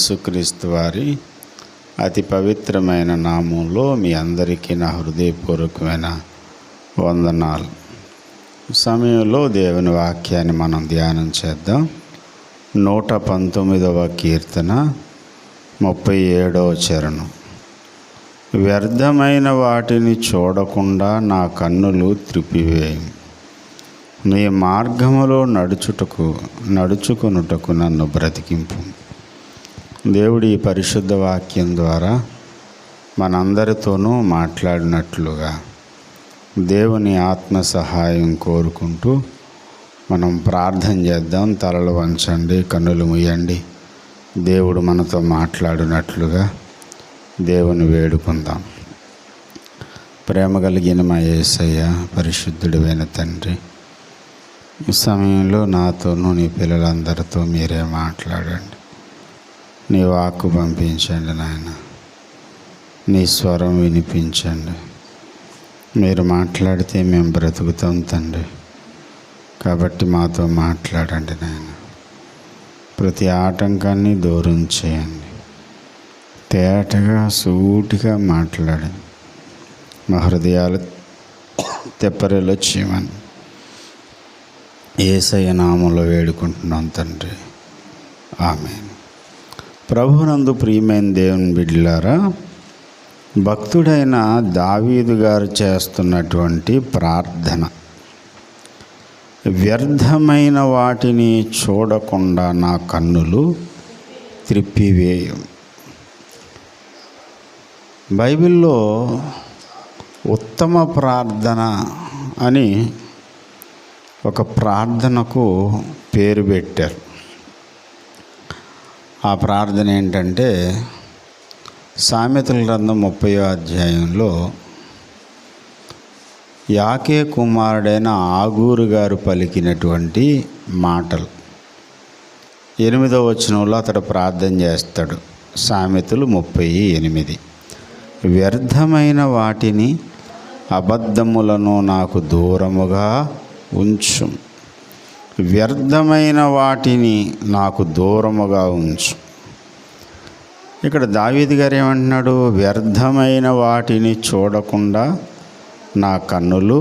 యేసుక్రీస్తు వారి అతి పవిత్రమైన నామంలో మీ అందరికీ నా హృదయపూర్వకమైన వందనాలు. సమయంలో దేవుని వాక్యాన్ని మనం ధ్యానం చేద్దాం. 119వ కీర్తన 37వ చరణం. వ్యర్థమైన వాటిని చూడకుండా నా కన్నులు త్రిప్పివేయి. నీ మార్గములో నడుచుకొనుటకు నన్ను బ్రతికింపు. దేవుడి ఈ పరిశుద్ధ వాక్యం ద్వారా మనందరితోనూ మాట్లాడినట్లుగా దేవుని ఆత్మ సహాయం కోరుకుంటూ మనం ప్రార్థన చేద్దాం. తలలు వంచండి, కన్నులు మూయండి. దేవుడు మనతో మాట్లాడినట్లుగా దేవుని వేడుకుందాం. ప్రేమ కలిగిన మా యేసయ్య, పరిశుద్ధుడైన తండ్రి, ఈ సమయంలో నాతోనూ నీ పిల్లలందరితో మీరే మాట్లాడండి. నీ వాక్కు పంపించండి నాయన, నీ స్వరం వినిపించండి. మీరు మాట్లాడితే మేము బ్రతుకుతాం తండ్రి, కాబట్టి మాతో మాట్లాడండి నాయన. ప్రతి ఆటంకాన్ని దూరం చేయండి. తేటగా సూటిగా మాట్లాడి మా హృదయాలు తెప్పరిలో చేయమని యేసయ్య నామంలో వేడుకుంటున్నాం తండ్రి, ఆమేన్. ప్రభునందు ప్రియమైన దేవుని బిడ్డలారా, భక్తుడైన దావీదు గారు చేస్తున్నటువంటి ప్రార్థన, వ్యర్థమైన వాటిని చూడకుండా నా కన్నులు త్రిప్పివేయు. బైబిల్లో ఉత్తమ ప్రార్థన అని ఒక ప్రార్థనకు పేరు పెట్టారు. ఆ ప్రార్థన ఏంటంటే, సామెతల గ్రంథం 30వ అధ్యాయంలో యాకే కుమారుడైన ఆగూరు గారు పలికినటువంటి మాటలు. 8వ వచనంలో అతడు ప్రార్థన చేస్తాడు. సామెతలు 30:8. వ్యర్థమైన వాటిని అబద్ధములను నాకు దూరముగా ఉంచు. వ్యర్థమైన వాటిని నాకు దూరముగా ఉంచు. ఇక్కడ దావీదు గారు ఏమంటున్నాడు? వ్యర్థమైన వాటిని చూడకుండా నా కన్నులు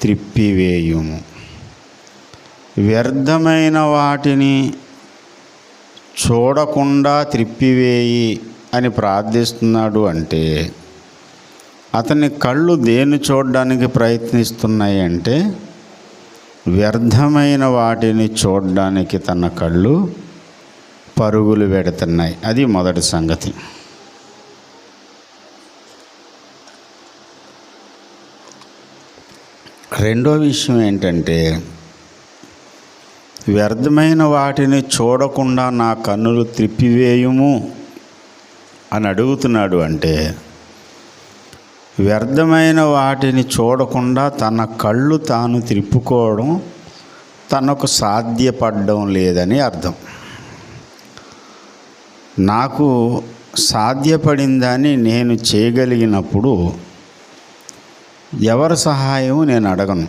త్రిప్పివేయుము. వ్యర్థమైన వాటిని చూడకుండా త్రిప్పివేయి అని ప్రార్థిస్తున్నాడు అంటే, అతని కళ్ళు దేన్ని చూడడానికి ప్రయత్నిస్తున్నాయి అంటే, వ్యర్థమైన వాటిని చూడడానికి తన కళ్ళు పరుగులు పెడుతున్నాయి. అది మొదటి సంగతి. రెండో విషయం ఏంటంటే, వ్యర్థమైన వాటిని చూడకుండా నా కన్నులు త్రిప్పివేయుము అని అడుగుతున్నాడు అంటే, వ్యర్థమైన వాటిని చూడకుండా తన కళ్ళు తాను త్రిప్పుకోవడం తనకు సాధ్యపడడం లేదని అర్థం. నాకు సాధ్యపడిందని నేను చేయగలిగినప్పుడు ఎవరి సహాయం నేను అడగను.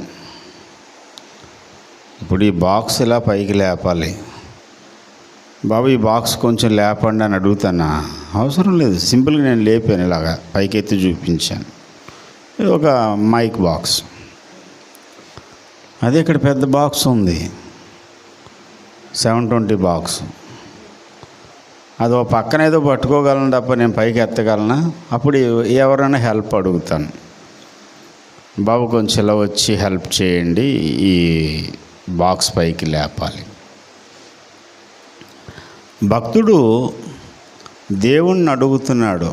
ఇప్పుడు ఈ బాక్స్ ఇలా పైకి లేపాలి, బాబు ఈ బాక్స్ కొంచెం లేపండి అని అడుగుతానా? అవసరం లేదు. సింపుల్గా నేను లేపాను, ఇలాగా పైకెత్తి చూపించాను. ఇది ఒక మైక్ బాక్స్. అదే ఇక్కడ పెద్ద బాక్స్ ఉంది, 720 బాక్స్. అది ఒక పక్కన ఏదో పట్టుకోగలను తప్ప నేను పైకి ఎత్తగలనా? అప్పుడు ఎవరైనా హెల్ప్ అడుగుతాను. బాబు కొంచెం ఇలా వచ్చి హెల్ప్ చేయండి, ఈ బాక్స్ పైకి లేపాలి. భక్తుడు దేవుణ్ణి అడుగుతున్నాడు,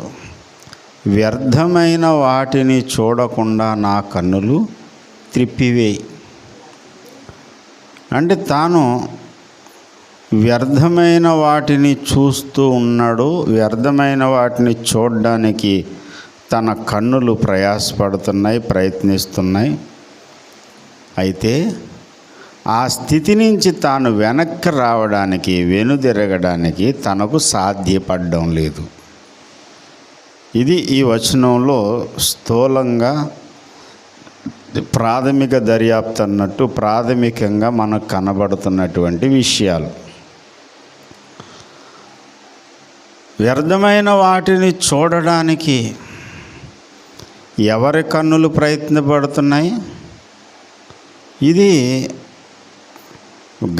వ్యర్థమైన వాటిని చూడకుండా నా కన్నులు త్రిప్పివేయి. అంటే తాను వ్యర్థమైన వాటిని చూస్తూ ఉన్నాడు. వ్యర్థమైన వాటిని చూడడానికి తన కన్నులు ప్రయాసపడుతున్నాయి, ప్రయత్నిస్తున్నాయి. అయితే ఆ స్థితి నుంచి తాను వెనక్కి రావడానికి, వెనుదిరగడానికి తనకు సాధ్యపడడం లేదు. ఇది ఈ వచనంలో స్థూలంగా ప్రాథమిక దర్యాప్తు అన్నట్టు ప్రాథమికంగా మనకు కనబడుతున్నటువంటి విషయాలు. వ్యర్థమైన వాటిని చూడడానికి ఎవరి కన్నులు ప్రయత్నపడుతున్నాయి? ఇది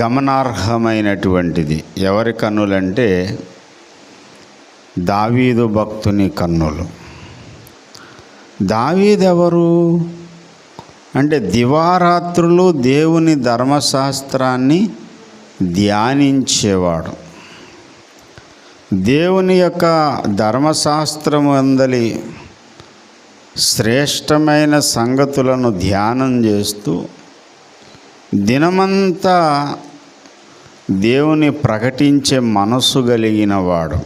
గమనార్హమైనటువంటిది. ఎవరి కన్నులంటే దావీదు భక్తుని కన్నులు. దావీదు ఎవరు అంటే దివారాత్రులు దేవుని ధర్మశాస్త్రాన్ని ధ్యానించేవాడు. దేవుని యొక్క ధర్మశాస్త్రము అందలి శ్రేష్టమైన సంగతులను ధ్యానం చేస్తూ దినమంతా దేవుని ప్రకటించే మనసు కలిగిన వాడు.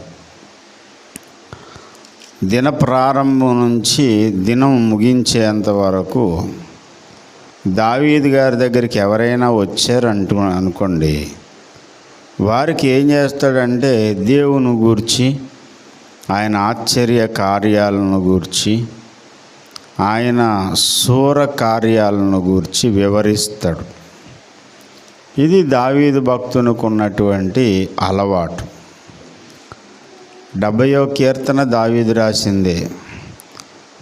దిన ప్రారంభం నుంచి దినం ముగించేంత వరకు దావీదు గారి దగ్గరికి ఎవరైనా వచ్చారంటూ అనుకోండి, వారికి ఏం చేస్తాడంటే దేవుని గూర్చి, ఆయన ఆశ్చర్య కార్యాలను గూర్చి, ఆయన శూర కార్యాలను గూర్చి వివరిస్తాడు. ఇది దావీదు భక్తునికి ఉన్నటువంటి అలవాటు. 70వ కీర్తన దావీదు రాసిందే.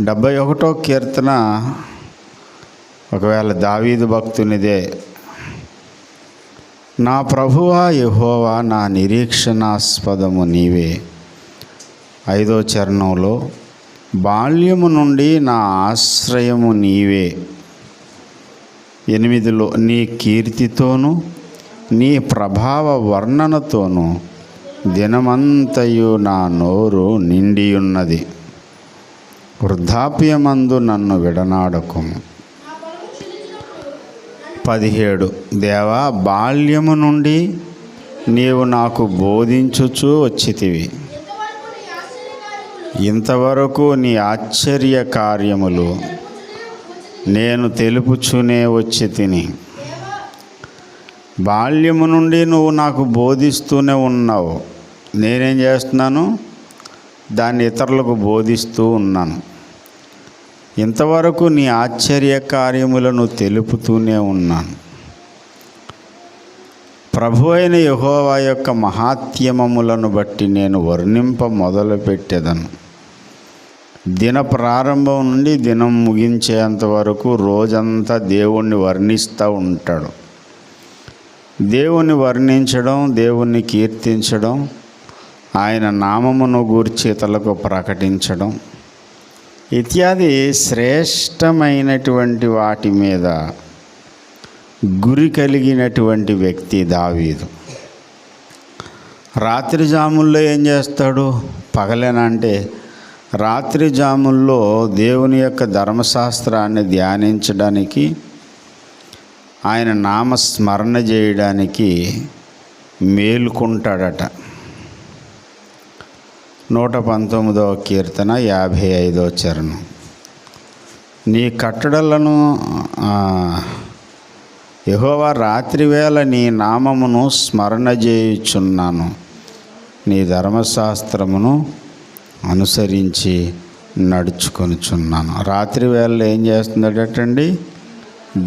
71వ కీర్తన ఒకవేళ దావీదు భక్తునిదే. నా ప్రభువా యెహోవా నా నిరీక్షణాస్పదము నీవే. 5వ చరణంలో బాల్యము నుండి నా ఆశ్రయము నీవే. 8లో నీ కీర్తితోనూ నీ ప్రభావ వర్ణనతోనూ దినమంతయు నా నోరు నిండియున్నది. వృద్ధాప్యమందు నన్ను విడనాడకుము. 17 దేవా బాల్యము నుండి నీవు నాకు బోధించుచూ వచ్చితివి. ఇంతవరకు నీ ఆశ్చర్య కార్యములు నేను తెలుపుచూనే వచ్చి తిని. బాల్యము నుండి నువ్వు నాకు బోధిస్తూనే ఉన్నావు. నేనేం చేస్తున్నాను? దాన్ని ఇతరులకు బోధిస్తూ ఉన్నాను. ఇంతవరకు నీ ఆశ్చర్య కార్యములను తెలుపుతూనే ఉన్నాను. ప్రభు అయిన యెహోవా యొక్క మహాత్యమములను బట్టి నేను వర్ణింప మొదలుపెట్టెదను. దిన ప్రారంభం నుండి దినం ముగించేంత వరకు రోజంతా దేవుణ్ణి వర్ణిస్తూ ఉంటాడు. దేవుని వర్ణించడం, దేవుణ్ణి కీర్తించడం, ఆయన నామమును గూర్చి ఇతరులకు ప్రకటించడం ఇత్యాది శ్రేష్టమైనటువంటి వాటి మీద గురి కలిగినటువంటి వ్యక్తి దావీదు. రాత్రి జాముల్లో ఏం చేస్తాడు? పగలేనంటే రాత్రి జాముల్లో దేవుని యొక్క ధర్మశాస్త్రాన్ని ధ్యానించడానికి, ఆయన నామస్మరణ చేయడానికి మేలుకుంటాడట. 119వ కీర్తన 55వ చరణం. నీ కట్టడలను యెహోవా రాత్రివేళ నీ నామమును స్మరణ చేయుచున్నాను. నీ ధర్మశాస్త్రమును అనుసరించి నడుచుకొనుచున్నాను. రాత్రివేళ ఏం చేస్తున్నాడటండి?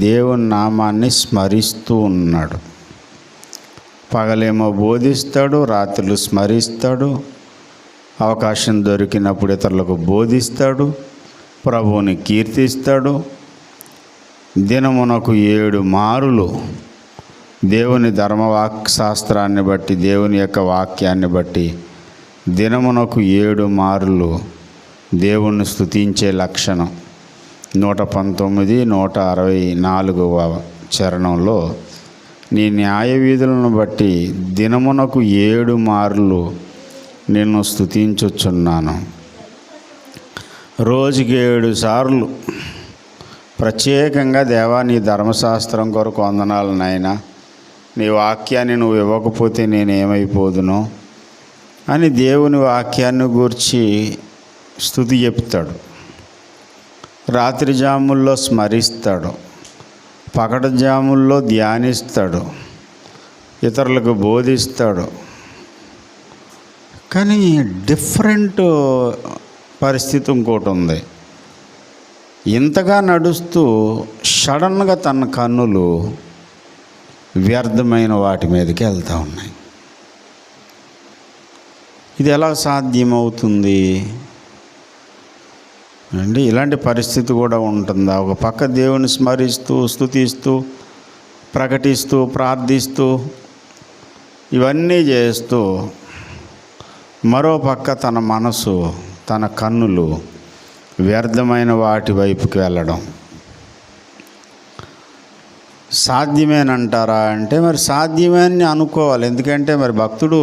దేవుని నామాన్ని స్మరిస్తూ ఉన్నాడు. పగలేమో బోధిస్తాడు, రాత్రులు స్మరిస్తాడు. అవకాశం దొరికినప్పుడు ఇతరులకు బోధిస్తాడు, ప్రభువుని కీర్తిస్తాడు. దినమునకు 7 మారులు దేవుని ధర్మశాస్త్రాన్ని బట్టి, దేవుని యొక్క వాక్యాన్ని బట్టి దినమునకు 7 మారులు దేవుణ్ణి స్తుతించే లక్షణం. 119, 164వ చరణంలో నీ న్యాయ విధులను బట్టి దినమునకు 7 మార్లు నిన్ను స్తుతించుచున్నాను. రోజుకి 7 సార్లు ప్రత్యేకంగా దేవా నీ ధర్మశాస్త్రం కొరకు వందనాలు నాయనా, నీ వాక్యాన్ని నువ్వు ఇవ్వకపోతే నేనేమైపోదును అని దేవుని వాక్యాన్ని గూర్చి స్తుతి చెప్తాడు. రాత్రి జాముల్లో స్మరిస్తాడు, పగటి జాముల్లో ధ్యానిస్తాడు, ఇతరులకు బోధిస్తాడు. కానీ డిఫరెంట్ పరిస్థితి ఇంకోటి ఉంది. ఇంతగా నడుస్తూ సడన్గా తన కన్నులు వ్యర్థమైన వాటి మీదకి వెళ్తూ ఉన్నాయి. ఇది ఎలా సాధ్యమవుతుంది అండి? ఇలాంటి పరిస్థితి కూడా ఉంటుందా? ఒక పక్క దేవుని స్మరిస్తూ, స్తుతిస్తూ, ప్రకటిస్తూ, ప్రార్థిస్తూ, ఇవన్నీ చేస్తూ, మరో పక్క తన మనసు, తన కన్నులు వ్యర్థమైన వాటి వైపుకి వెళ్ళడం సాధ్యమేనంటారా అంటే మరి సాధ్యమని అనుకోవాలి. ఎందుకంటే మరి భక్తుడు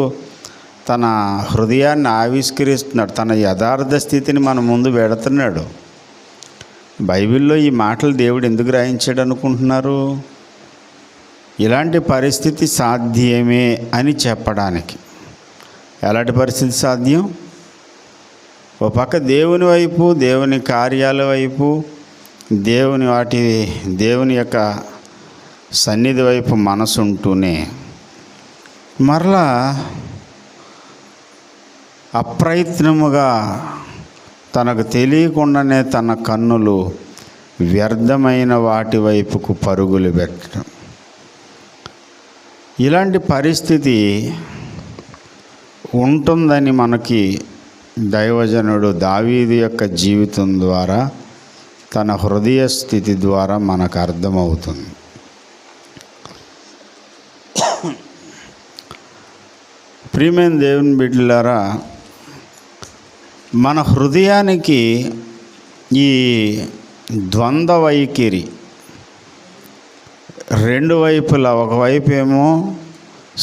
తన హృదయాన్ని ఆవిష్కరిస్తున్నాడు, తన యథార్థ స్థితిని మన ముందు పెడుతున్నాడు. బైబిల్లో ఈ మాటలు దేవుడు ఎందుకు రాయించాడు అనుకుంటున్నారు? ఇలాంటి పరిస్థితి సాధ్యమే అని చెప్పడానికి. ఎలాంటి పరిస్థితి సాధ్యం? ఓ పక్క దేవుని వైపు, దేవుని కార్యాల వైపు, దేవుని యొక్క సన్నిధి వైపు మనసు ఉంటూనే మరలా అప్రయత్నముగా తనకు తెలియకుండానే తన కన్నులు వ్యర్థమైన వాటి వైపుకు పరుగులు పెట్టడం. ఇలాంటి పరిస్థితి ఉంటుందని మనకి దైవజనుడు దావీదు యొక్క జీవితం ద్వారా, తన హృదయ స్థితి ద్వారా మనకు అర్థమవుతుంది. ప్రియమైన దేవుని బిడ్డలారా, మన హృదయానికి ఈ ద్వంద్వ వైఖరి, రెండు వైపులా, ఒకవైపు ఏమో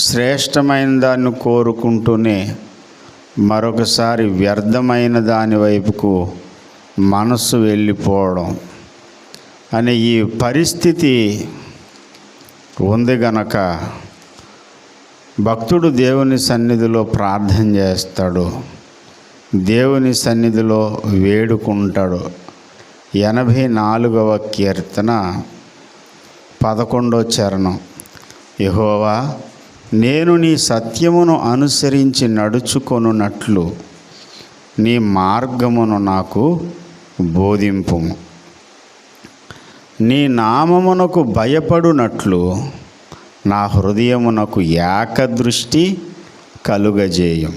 శ్రేష్టమైన దాన్ని కోరుకుంటూనే మరొకసారి వ్యర్థమైన దాని వైపుకు మనసు వెళ్ళిపోవడం అనే ఈ పరిస్థితి ఉంది గనక భక్తుడు దేవుని సన్నిధిలో ప్రార్థన చేస్తాడు, దేవుని సన్నిధిలో వేడుకుంటాడు. 84వ కీర్తన 11వ చరణం, యెహోవా నేను నీ సత్యమును అనుసరించి నడుచుకొనున్నట్లు నీ మార్గమును నాకు బోధింపుము. నీ నామమునకు భయపడునట్లు నా హృదయమునకు ఏకదృష్టి కలుగజేయం.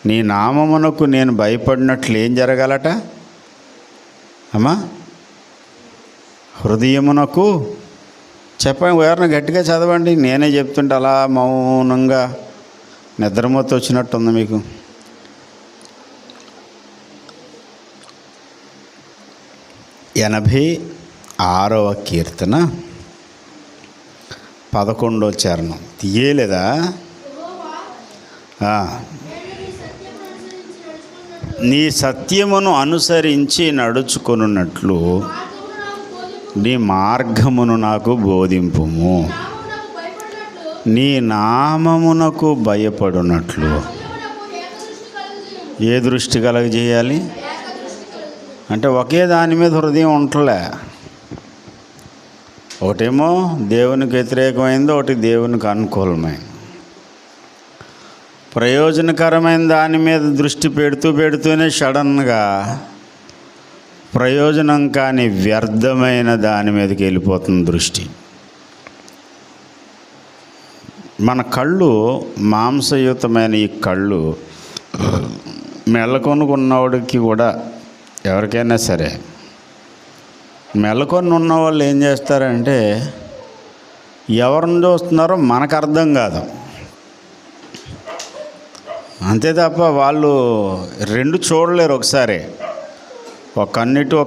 నీ నామమునకు నేను భయపడినట్లు ఏం జరగాలట అమ్మా? హృదయమునకు చెప్పండి, ఎవరైనా గట్టిగా చదవండి. నేనే చెప్తుంటే అలా మౌనంగా నిద్రమొత్తు వచ్చినట్టుంది మీకు. ఎనభై 6వ కీర్తన 11వ చరణం తీయలేదా? నీ సత్యమును అనుసరించి నడుచుకొనున్నట్లు నీ మార్గమును నాకు బోధింపుము. నీ నామమునకు భయపడునట్లు ఏ దృష్టి కలగజేయాలి అంటే ఒకే దాని మీద హృదయం ఉంటలే. ఒకటేమో దేవునికి వ్యతిరేకమైంది, ఒకటి దేవునికి అనుకూలమైంది. ప్రయోజనకరమైన దాని మీద దృష్టి పెడుతూనే సడన్గా ప్రయోజనం కాని వ్యర్థమైన దాని మీదకి వెళ్ళిపోతుంది దృష్టి. మన కళ్ళు, మాంసయుతమైన ఈ కళ్ళు మెల్లకొనుకున్నవాడికి కూడా, ఎవరికైనా సరే మెల్లకొని ఉన్న వాళ్ళు ఏం చేస్తారంటే ఎవరిని చూస్తున్నారో మనకు అర్థం కాదు, అంతే తప్ప వాళ్ళు రెండు చూడలేరు ఒకసారి. ఒక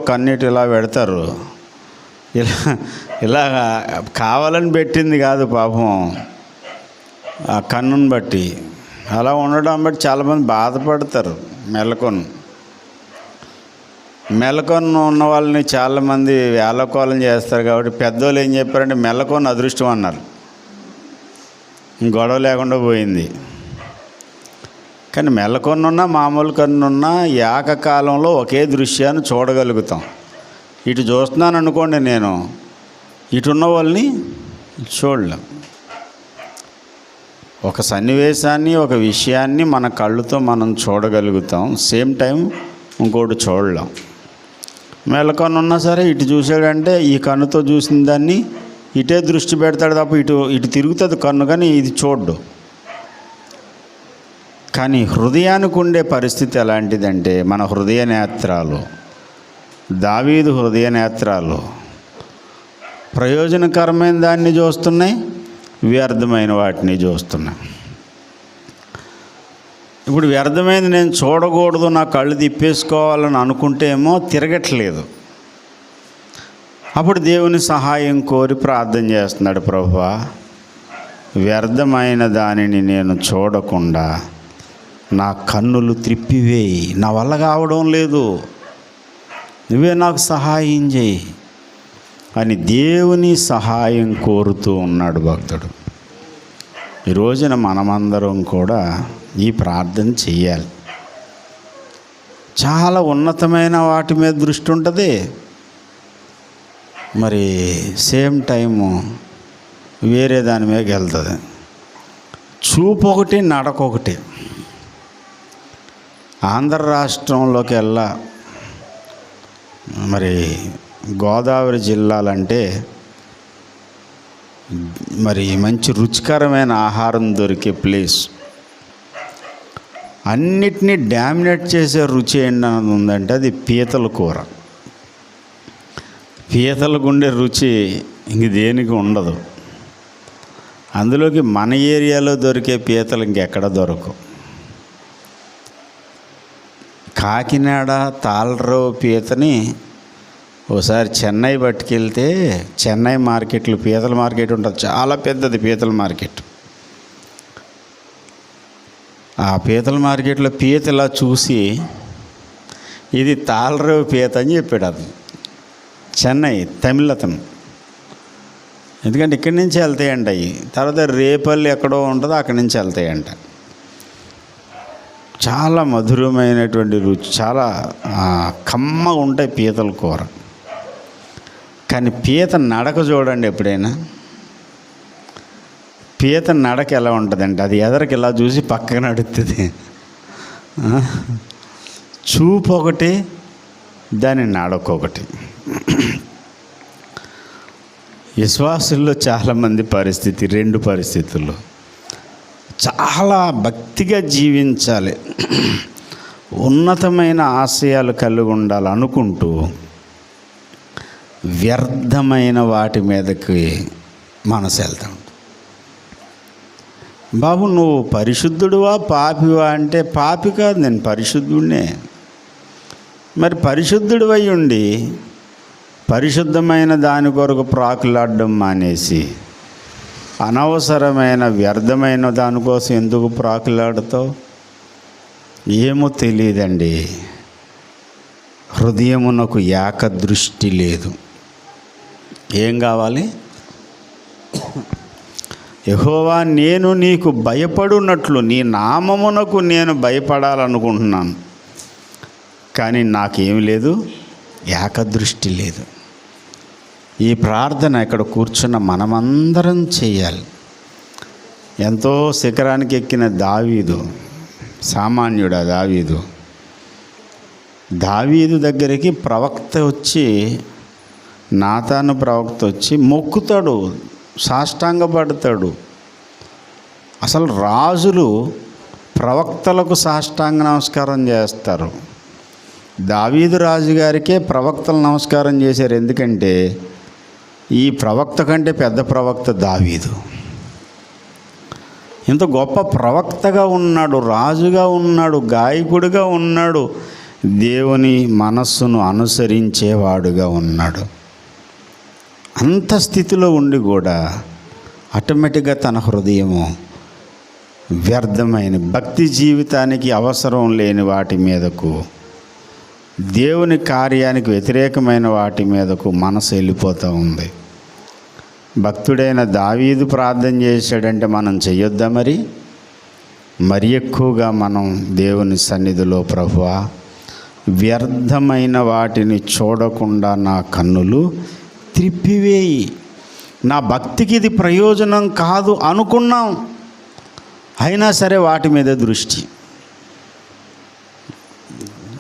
కన్నిటి ఇలా పెడతారు. ఇలా కావాలని పెట్టింది కాదు పాపం, ఆ కన్నుని బట్టి అలా ఉండడం బట్టి చాలామంది బాధపడతారు. మెలకొని ఉన్న వాళ్ళని చాలామంది వేళకోళం చేస్తారు. కాబట్టి పెద్దోళ్ళు ఏం చెప్పారంటే మెలకొని అదృష్టం అన్నారు. గొడవ లేకుండా పోయింది. కానీ మెల్లకొన్నున్నా మామూలు కన్నున్నా ఏకకాలంలో ఒకే దృశ్యాన్ని చూడగలుగుతాం. ఇటు చూస్తున్నాను అనుకోండి, నేను ఇటున్న వాళ్ళని చూడలేం. ఒక సన్నివేశాన్ని, ఒక విషయాన్ని మన కళ్ళుతో మనం చూడగలుగుతాం, సేమ్ టైం ఇంకోటి చూడలేం. మెల్లకొని ఉన్నా సరే ఇటు చూసాడంటే ఈ కన్నుతో చూసిన దాన్ని ఇటే దృష్టి పెడతాడు తప్ప ఇటు తిరుగుతుంది కన్ను, కానీ ఇది చూడ్డు. కానీ హృదయానికి ఉండే పరిస్థితి ఎలాంటిదంటే, మన హృదయ నేత్రాలు, దావీదు హృదయ నేత్రాలు ప్రయోజనకరమైన దాన్ని చూస్తున్నాయి, వ్యర్థమైన వాటిని చూస్తున్నాయి. ఇప్పుడు వ్యర్థమైనది నేను చూడకూడదు, నా కళ్ళు తిప్పేసుకోవాలని అనుకుంటే ఏమో తిరగట్లేదు. అప్పుడు దేవుని సహాయం కోరి ప్రార్థన చేస్తున్నాడు, ప్రభువా వ్యర్థమైన దానిని నేను చూడకుండా నా కన్నులు త్రిప్పివేయి, నా వల్ల కావడం లేదు, నువ్వే నాకు సహాయం చేయి అని దేవుని సహాయం కోరుతూ ఉన్నాడు భక్తుడు. ఈ రోజున మనమందరం కూడా ఈ ప్రార్థన చెయ్యాలి. చాలా ఉన్నతమైన వాటి మీద దృష్టి ఉంటుంది, మరి సేమ్ టైము వేరే దాని మీదకి వెళ్తుంది. చూపు ఒకటి, నడక ఒకటి. ఆంధ్ర రాష్ట్రంలోకి వెళ్ళా మరి గోదావరి జిల్లాలంటే మరి మంచి రుచికరమైన ఆహారం దొరికే ప్లేస్. అన్నిటినీ డామినేట్ చేసే రుచి ఏంటన్నది ఉందంటే అది పీతల కూర. పీతలకు ఉండే రుచి ఇంక దేనికి ఉండదు. అందులోకి మన ఏరియాలో దొరికే పీతలు ఇంకెక్కడ దొరకవు. కాకినాడ తాళరావు పీతని ఓసారి చెన్నై పట్టుకెళ్తే, చెన్నై మార్కెట్లో పీతల మార్కెట్ ఉంటుంది, చాలా పెద్దది పీతల మార్కెట్. ఆ పీతల మార్కెట్లో పీత ఇలా చూసి ఇది తాళరావు పీత అని చెప్పాడు అతను, చెన్నై తమిళ అతను. ఎందుకంటే ఇక్కడి నుంచి వెళ్తాయంట అవి. తర్వాత రేపల్లి ఎక్కడో ఉంటుందో అక్కడి నుంచి వెళ్తాయంట. చాలా మధురమైనటువంటి రుచి, చాలా కమ్మగా ఉంటాయి పీతల కూర. కానీ పీత నడక చూడండి ఎప్పుడైనా. పీత నడక ఎలా ఉంటుందంటే అది ఎదరికి ఇలా చూసి పక్కన నడుస్తుంది. చూపు ఒకటి, దాని నడక ఒకటి. విశ్వాసుల్లో చాలామంది పరిస్థితి, రెండు పరిస్థితుల్లో చాలా భక్తిగా జీవించాలి, ఉన్నతమైన ఆశయాలు కలిగి ఉండాలి అనుకుంటూ వ్యర్థమైన వాటి మీదకి మనసు వెళ్తాం. బాబు నువ్వు పరిశుద్ధుడువా పాపివా అంటే, పాపి కాదు, నేను పరిశుద్ధుడినే. మరి పరిశుద్ధుడు అయి ఉండి పరిశుద్ధమైన దాని కొరకు ప్రాకులాడడం మానేసి అనవసరమైన వ్యర్థమైన దానికోసం ఎందుకు ప్రాకులాడుతావు? ఏమో తెలియదండి. హృదయమునకు ఏకదృష్టి లేదు. ఏం కావాలి? యెహోవా నేను నీకు భయపడునట్లు నీ నామమునకు నేను భయపడాలనుకుంటున్నాను, కానీ నాకేం లేదు, ఏకదృష్టి లేదు. ఈ ప్రార్థన ఇక్కడ కూర్చున్న మనమందరం చేయాలి. ఎంతో శిఖరానికి ఎక్కిన దావీదు, సామాన్యుడా దావీదు. దావీదు దగ్గరికి ప్రవక్త వచ్చి, నాతాను ప్రవక్త వచ్చి మొక్కుతాడు, సాష్టాంగపడతాడు. అసలు రాజులు ప్రవక్తలకు సాష్టాంగ నమస్కారం చేస్తారు. దావీదు రాజుగారికే ప్రవక్తలు నమస్కారం చేశారు. ఎందుకంటే ఈ ప్రవక్త కంటే పెద్ద ప్రవక్త దావీదు. ఇంత గొప్ప ప్రవక్తగా ఉన్నాడు, రాజుగా ఉన్నాడు, గాయకుడిగా ఉన్నాడు, దేవుని మనస్సును అనుసరించేవాడుగా ఉన్నాడు. అంత స్థితిలో ఉండి కూడా ఆటోమేటిక్గా తన హృదయము వ్యర్థమైన భక్తి జీవితానికి అవసరం లేని వాటి మీదకు, దేవుని కార్యానికి వ్యతిరేకమైన వాటి మీదకు మనసు వెళ్ళిపోతూ ఉంది. భక్తుడైన దావీదు ప్రార్థన చేశాడంటే మనం చెయ్యొద్దా? మరి ఎక్కువగా మనం దేవుని సన్నిధిలో, ప్రభువా వ్యర్థమైన వాటిని చూడకుండా నా కన్నులు త్రిప్పివేయి. నా భక్తికి ఇది ప్రయోజనం కాదు అనుకున్నాం, అయినా సరే వాటి మీద దృష్టి.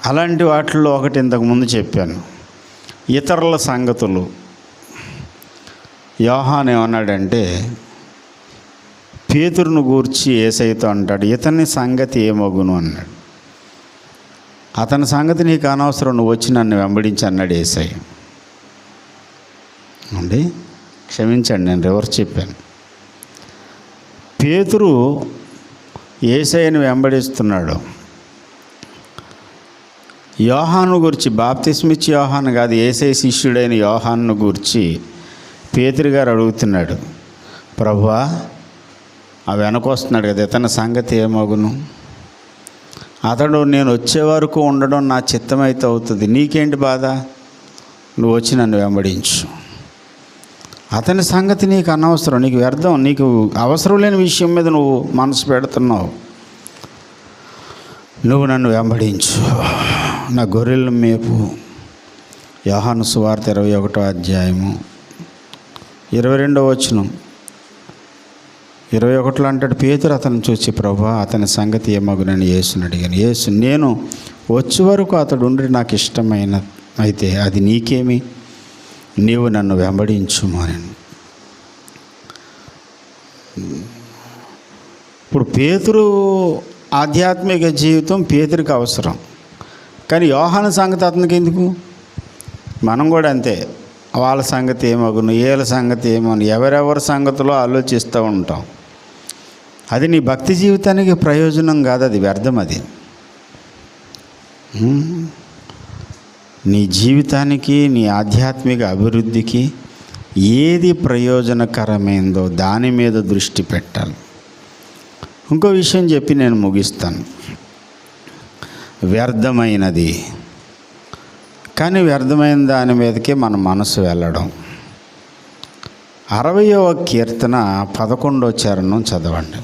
అలాంటి వాటిల్లో ఒకటి ఇంతకుముందు చెప్పాను, ఇతరుల సంగతులు. యోహాను ఏమన్నాడంటే, పేతురును గూర్చి యేసయ్యతో అంటాడు, ఇతని సంగతి ఏమగును అన్నాడు. అతని సంగతి నీకు అనవసరం, నువ్వు వచ్చి నన్ను వెంబడించి అన్నాడు యేసయ్య. అండి క్షమించండి, నేను రివర్స్ చెప్పాను. పేతురు యేసయ్యను వెంబడిస్తున్నాడు. యోహాను గురించి, బాప్తిస్మిచ్చి యోహాను కాదు, యేసయ్య శిష్యుడైన యోహాను గురించి పేతురు గారు అడుగుతున్నాడు, ప్రభువా ఆ వెనకొస్తున్నాడు కదా, ఇతని సంగతి ఏమగును? అతడు నేను వచ్చే వరకు ఉండడం నా చిత్తమైతే అవుతుంది, నీకేంటి బాధ, నువ్వు వచ్చి నన్ను వెంబడించు. అతని సంగతి నీకు అనవసరం, నీకు వ్యర్థం, నీకు అవసరం లేని విషయం మీద నువ్వు మనసు పెడుతున్నావు, నువ్వు నన్ను వెంబడించు, నా గొర్రెలను మేపు. యోహాను సువార్త 21వ అధ్యాయము 22వ వచనం. 21లో అంటాడు, పేతురు అతను చూసి, ప్రభువా అతని సంగతి ఏమగునని యేసుని అడిగాను. యేసు, నేను వచ్చే వరకు అతడు ఉండి నాకు ఇష్టమైన అయితే అది నీకేమి, నీవు నన్ను వెంబడించుము అని. ఇప్పుడు పేతురు ఆధ్యాత్మిక జీవితం పేతురికి అవసరం, కానీ యోహాను సంగతి అతనికి ఎందుకు? మనం కూడా అంతే, వాళ్ళ సంగతి ఏమగును, వీళ్ళ సంగతి ఏమని, ఎవరెవరి సంగతిలో ఆలోచిస్తూ ఉంటాం. అది నీ భక్తి జీవితానికి ప్రయోజనం కాదు, అది వ్యర్థం. అది నీ జీవితానికి, నీ ఆధ్యాత్మిక అభివృద్ధికి ఏది ప్రయోజనకరమైందో దాని మీద దృష్టి పెట్టాలి. ఇంకో విషయం చెప్పి నేను ముగిస్తాను. వ్యర్థమైనది, కానీ వ్యర్థమైన దాని మీదకే మన మనసు వెళ్ళడం. 60వ కీర్తన 11వ చరణం చదవండి.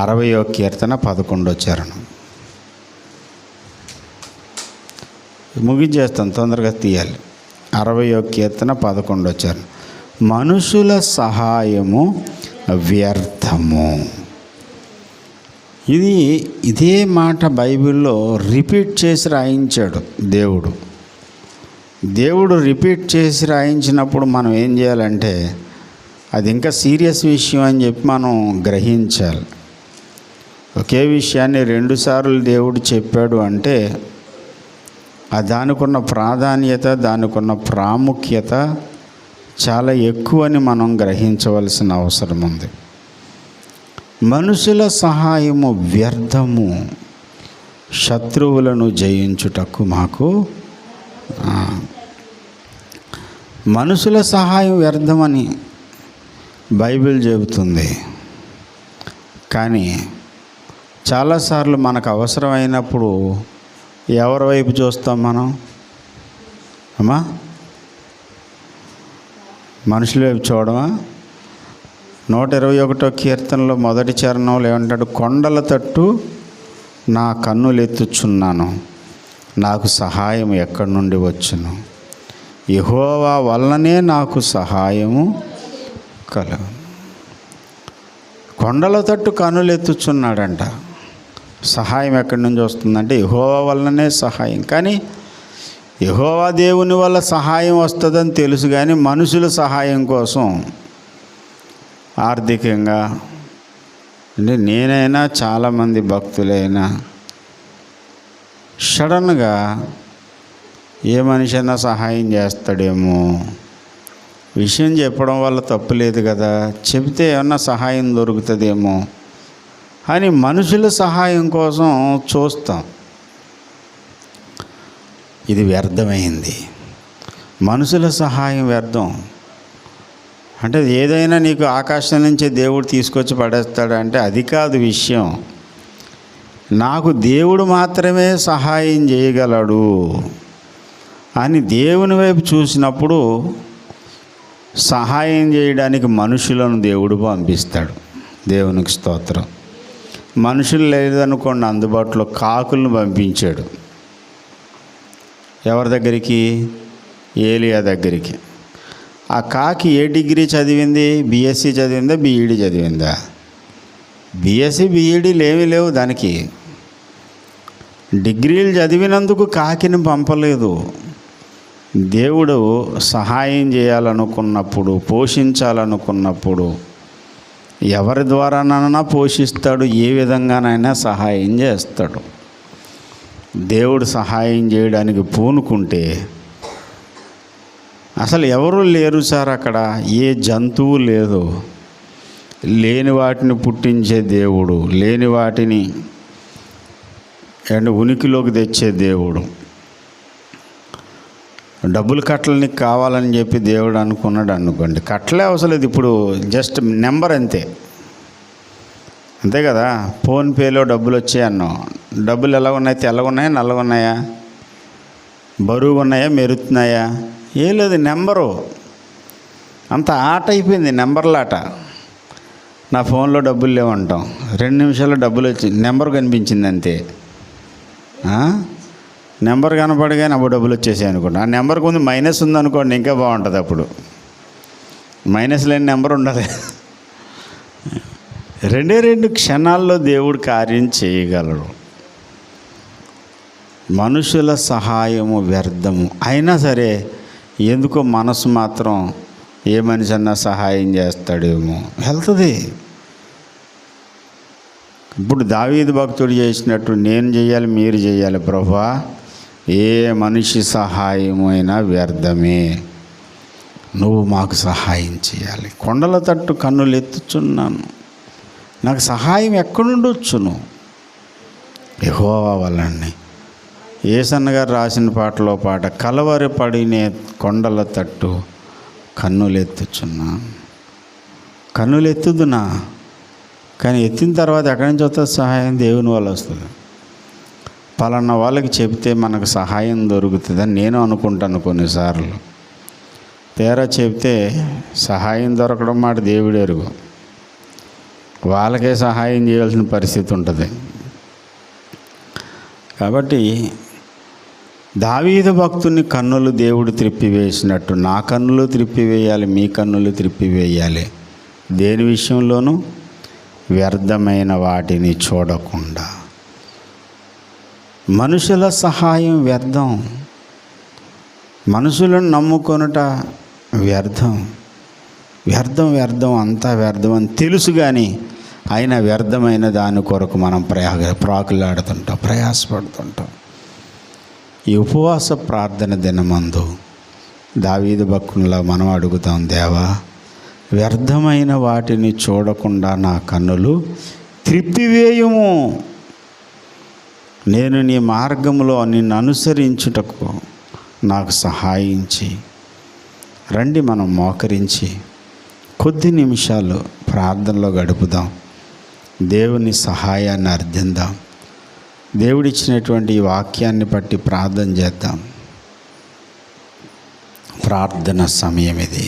60వ కీర్తన 11వ చరణం. ముగించేస్తాను, తొందరగా తీయాలి. 60వ కీర్తన 11వ చరణం. మనుషుల సహాయము వ్యర్థము. ఇదే మాట బైబిల్లో రిపీట్ చేసి రాయించాడు దేవుడు రిపీట్ చేసి రాయించినప్పుడు మనం ఏం చేయాలంటే, అది ఇంకా సీరియస్ విషయం అని చెప్పి మనం గ్రహించాలి. ఒకే విషయాన్ని 2 సార్లు దేవుడు చెప్పాడు అంటే దానికున్న ప్రాధాన్యత, దానికున్న ప్రాముఖ్యత చాలా ఎక్కువని మనం గ్రహించవలసిన అవసరం ఉంది. మనుషుల సహాయము వ్యర్థము, శత్రువులను జయించుటకు మాకు. మనుషుల సహాయం వ్యర్థమని బైబిల్ చెబుతుంది, కానీ చాలాసార్లు మనకు అవసరమైనప్పుడు ఎవరి వైపు చూస్తాం మనం? అమ్మా, మనుషుల వైపు చూడమా? 121వ కీర్తనలో మొదటి చరణంలో ఏమంటాడు? కొండల తట్టు నా కన్నులు ఎత్తుచున్నాను, నాకు సహాయం ఎక్కడి నుండి వచ్చును? యెహోవా వల్లనే నాకు సహాయము కలుగు. కొండల తట్టు కన్నులు ఎత్తుచున్నాడంట. సహాయం ఎక్కడి నుంచి వస్తుందంటే యెహోవా వల్లనే సహాయం. కానీ యెహోవా దేవుని వల్ల సహాయం వస్తుందని తెలుసు, కానీ మనుషుల సహాయం కోసం ఆర్థికంగా అంటే నేనైనా చాలామంది భక్తులైనా సడన్గా ఏ మనిషి అయినా సహాయం చేస్తాడేమో, విషయం చెప్పడం వల్ల తప్పు లేదు కదా, చెబితే ఏమన్నా సహాయం దొరుకుతుందేమో అని మనుషుల సహాయం కోసం చూస్తాం. ఇది వ్యర్థమైంది. మనుషుల సహాయం వ్యర్థం. అంటే ఏదైనా నీకు ఆకాశం నుంచి దేవుడు తీసుకొచ్చి పడేస్తాడంటే అది కాదు విషయం. నాకు దేవుడు మాత్రమే సహాయం చేయగలడు అని దేవుని వైపు చూసినప్పుడు సహాయం చేయడానికి మనుషులను దేవుడు పంపిస్తాడు. దేవునికి స్తోత్రం. మనుషులు లేదనుకోండి, అందుబాటులో కాకులను పంపించాడు. ఎవరి దగ్గరికి? ఏలియా దగ్గరికి. ఆ కాకి ఏ డిగ్రీ చదివింది? బీఎస్సీ చదివిందా, బీఈడీ చదివిందా? బీఎస్సీ బీఈడీలు ఏమీ లేవు దానికి. డిగ్రీలు చదివినందుకు కాకిని పంపలేదు. దేవుడు సహాయం చేయాలనుకున్నప్పుడు, పోషించాలనుకున్నప్పుడు ఎవరి ద్వారానైనా పోషిస్తాడు, ఏ విధంగానైనా సహాయం చేస్తాడు. దేవుడు సహాయం చేయడానికి పూనుకుంటే అసలు ఎవరు లేరు సార్ అక్కడ, ఏ జంతువు లేదు. లేని వాటిని పుట్టించే దేవుడు, లేని వాటిని ఉనికిలోకి తెచ్చే దేవుడు. డబ్బులు కట్టలని కావాలని చెప్పి దేవుడు అనుకున్నాడు అనుకోండి, కట్టలే అవసరం లేదు. ఇప్పుడు జస్ట్ నెంబర్ అంతే కదా. ఫోన్పేలో డబ్బులు వచ్చాయి అన్నాం, డబ్బులు ఎలా ఉన్నాయి? తెల్లగా ఉన్నాయా, నల్లగా ఉన్నాయా, బరువుగా ఉన్నాయా, మెరుతున్నాయా? ఏం లేదు, నెంబరు. అంత ఆట అయిపోయింది, నెంబర్లాట. నా ఫోన్లో డబ్బులు లేవంటాం, 2 నిమిషాల్లో డబ్బులు వచ్చి నెంబర్ కనిపించింది అంతే. నెంబర్ కనపడగానే అప్పుడు డబ్బులు వచ్చేసాయి అనుకోండి. ఆ నెంబర్కి ముందు మైనస్ ఉందనుకోండి, ఇంకా బాగుంటుంది. అప్పుడు మైనస్ లేని నెంబర్ ఉండాలి. 2 క్షణాల్లో దేవుడు కార్యం చేయగలడు. మనుషుల సహాయము వ్యర్థము. అయినా సరే ఎందుకో మనసు మాత్రం ఏ మనిషి అన్నా సహాయం చేస్తాడేమో వెళ్తుంది. ఇప్పుడు దావీదు భక్తుడు చేసినట్టు నేను చేయాలి, మీరు చేయాలి. ప్రభువా, ఏ మనిషి సహాయమైనా వ్యర్థమే, నువ్వు మాకు సహాయం చేయాలి. కొండల తట్టు కన్నులు ఎత్తుచున్నాను, నాకు సహాయం ఎక్కడుండొచ్చును? యెహోవా వలనే. యేసన్న గారు రాసిన పాటలో పాట, కలవరి పడినే కొండల తట్టు కన్నులెత్తుచున్నాను. కన్నులెత్తుదునా, కానీ ఎత్తిన తర్వాత ఎక్కడి నుంచి వస్తుంది సహాయం? దేవుని వల్ల వస్తుంది. పలానా వాళ్ళకి చెబితే మనకు సహాయం దొరుకుతుందని నేను అనుకుంటాను కొన్నిసార్లు. తీరా చెబితే సహాయం దొరకడం మాట దేవుడు ఎరుగు. వాళ్ళకే సహాయం చేయాల్సిన పరిస్థితి ఉంటుంది. కాబట్టి దావీదు భక్తుని కన్నులు దేవుడు త్రిప్పివేసినట్టు నా కన్నులు త్రిప్పివేయాలి, మీ కన్నులు త్రిప్పివేయాలి. దేని విషయంలోనూ వ్యర్థమైన వాటిని చూడకుండా. మనుషుల సహాయం వ్యర్థం, మనుషులను నమ్ముకొనుట వ్యర్థం. వ్యర్థం అంతా వ్యర్థం అని తెలుసు, కానీ అయినా వ్యర్థమైన దాని కొరకు మనం ప్రాకులాడుతుంటాం, ప్రయాసపడుతుంటాం. ఈ ఉపవాస ప్రార్థన దినమందు దావీదు భక్తునిలా మనం అడుగుతాం, దేవా, వ్యర్థమైన వాటిని చూడకుండా నా కన్నులు త్రిప్పివేయుము. నేను నీ మార్గంలో నిన్ను అనుసరించుటకు నాకు సహాయించి. రండి, మనం మోకరించి కొద్ది నిమిషాలు ప్రార్థనలో గడుపుదాం, దేవుని సహాయాన్ని అర్థిద్దాం. దేవుడిచ్చినటువంటి ఈ వాక్యాన్ని బట్టి ప్రార్థన చేద్దాం. ప్రార్థన సమయం ఇది.